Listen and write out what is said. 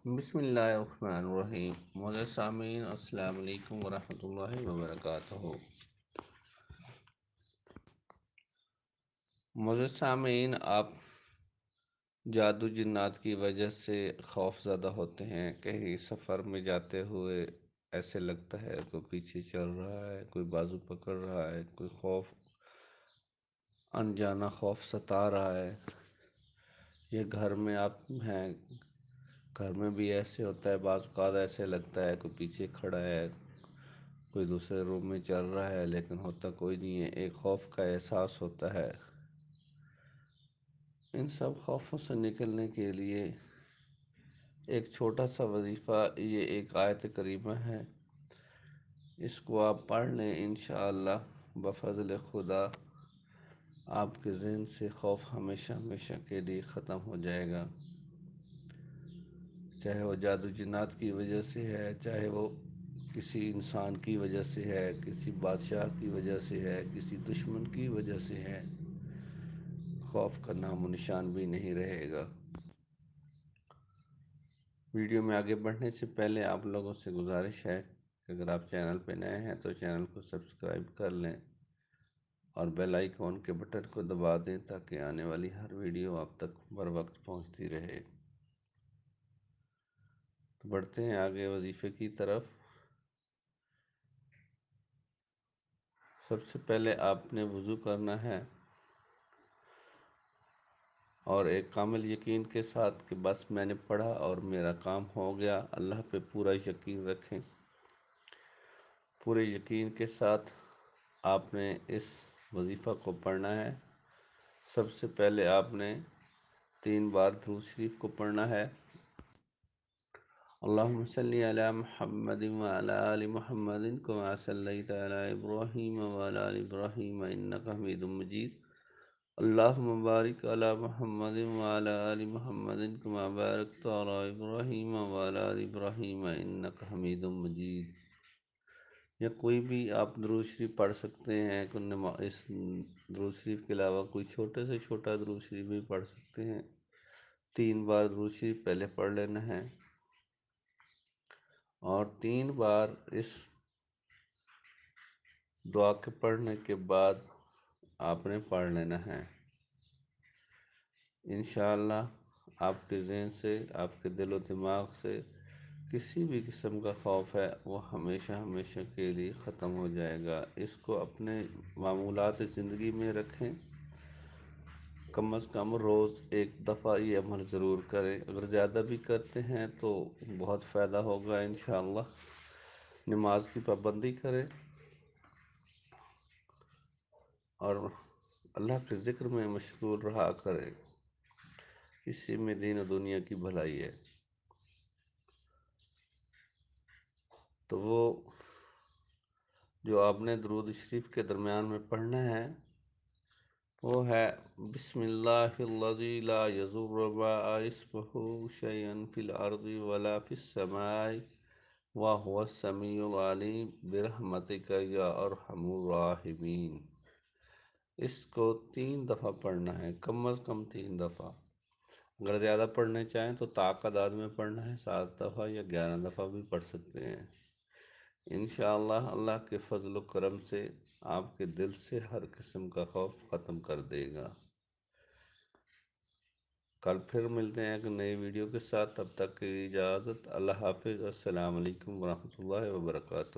بسم اللہ الرحمن الرحیم۔ معزز سامعین، السلام علیکم ورحمۃ اللہ وبرکاتہ۔ معزز سامعین، آپ جادو جنات کی وجہ سے خوف زدہ ہوتے ہیں۔ کہیں سفر میں جاتے ہوئے ایسے لگتا ہے کوئی پیچھے چل رہا ہے، کوئی بازو پکڑ رہا ہے، کوئی خوف، انجانا خوف ستا رہا ہے۔ یہ گھر میں آپ ہیں، گھر میں بھی ایسے ہوتا ہے، بعض اوقات ایسے لگتا ہے کوئی پیچھے کھڑا ہے، کوئی دوسرے روم میں چل رہا ہے، لیکن ہوتا کوئی نہیں ہے، ایک خوف کا احساس ہوتا ہے۔ ان سب خوفوں سے نکلنے کے لیے ایک چھوٹا سا وظیفہ، یہ ایک آیت کریمہ ہے، اس کو آپ پڑھ لیں، انشاءاللہ بفضل خدا آپ کے ذہن سے خوف ہمیشہ ہمیشہ کے لیے ختم ہو جائے گا۔ چاہے وہ جادو جنات کی وجہ سے ہے، چاہے وہ کسی انسان کی وجہ سے ہے، کسی بادشاہ کی وجہ سے ہے، کسی دشمن کی وجہ سے ہے، خوف کا نام و نشان بھی نہیں رہے گا۔ ویڈیو میں آگے بڑھنے سے پہلے آپ لوگوں سے گزارش ہے کہ اگر آپ چینل پہ نئے ہیں تو چینل کو سبسکرائب کر لیں اور بیل آئیکن کے بٹن کو دبا دیں تاکہ آنے والی ہر ویڈیو آپ تک بر وقت پہنچتی رہے۔ تو بڑھتے ہیں آگے وظیفے کی طرف۔ سب سے پہلے آپ نے وضو کرنا ہے اور ایک کامل یقین کے ساتھ کہ بس میں نے پڑھا اور میرا کام ہو گیا، اللہ پہ پورا یقین رکھیں۔ پورے یقین کے ساتھ آپ نے اس وظیفہ کو پڑھنا ہے۔ سب سے پہلے آپ نے 3 بار درود شریف کو پڑھنا ہے۔ اللہم صلی علی محمد وعلی آل محمد کما صلیت علی ابراہیم وعلی آل ابراہیم انکا حمید مجید۔ اللہم بارک علی محمد وعلی آل محمد کما بارکت علی ابراہیم وعلی آل ابراہیم انکا حمید مجید۔ یا کوئی بھی آپ درود شریف پڑھ سکتے ہیں، اس درود شریف کے علاوہ کوئی چھوٹے سے چھوٹا درود شریف بھی پڑھ سکتے ہیں۔ 3 بار درود شریف پہلے پڑھ لینا ہے اور 3 بار اس دعا کے پڑھنے کے بعد آپ نے پڑھ لینا ہے۔ انشاءاللہ آپ کے ذہن سے، آپ کے دل و دماغ سے کسی بھی قسم کا خوف ہے وہ ہمیشہ ہمیشہ کے لیے ختم ہو جائے گا۔ اس کو اپنے معمولات زندگی میں رکھیں، کم از کم روز 1 دفعہ یہ عمل ضرور کریں۔ اگر زیادہ بھی کرتے ہیں تو بہت فائدہ ہوگا انشاءاللہ۔ نماز کی پابندی کریں اور اللہ کے ذکر میں مشغول رہا کریں، اسی میں دین و دنیا کی بھلائی ہے۔ تو وہ جو آپ نے درود شریف کے درمیان میں پڑھنا ہے وہ ہے بسم اللہ الذی لا یضر مع اسمہ شیئا فی الارض ولا فی السماء وہو السمیع العلیم برحمتک یا ارحم الراحمین۔ اس کو 3 دفعہ پڑھنا ہے، کم از کم 3 دفعہ۔ اگر زیادہ پڑھنے چاہیں تو تعداد میں پڑھنا ہے، 7 دفعہ یا 11 دفعہ بھی پڑھ سکتے ہیں۔ انشاءاللہ اللہ کے فضل و کرم سے آپ کے دل سے ہر قسم کا خوف ختم کر دے گا۔ کل پھر ملتے ہیں ایک نئی ویڈیو کے ساتھ، تب تک کی اجازت، اللہ حافظ، السلام علیکم ورحمۃ اللہ وبرکاتہ۔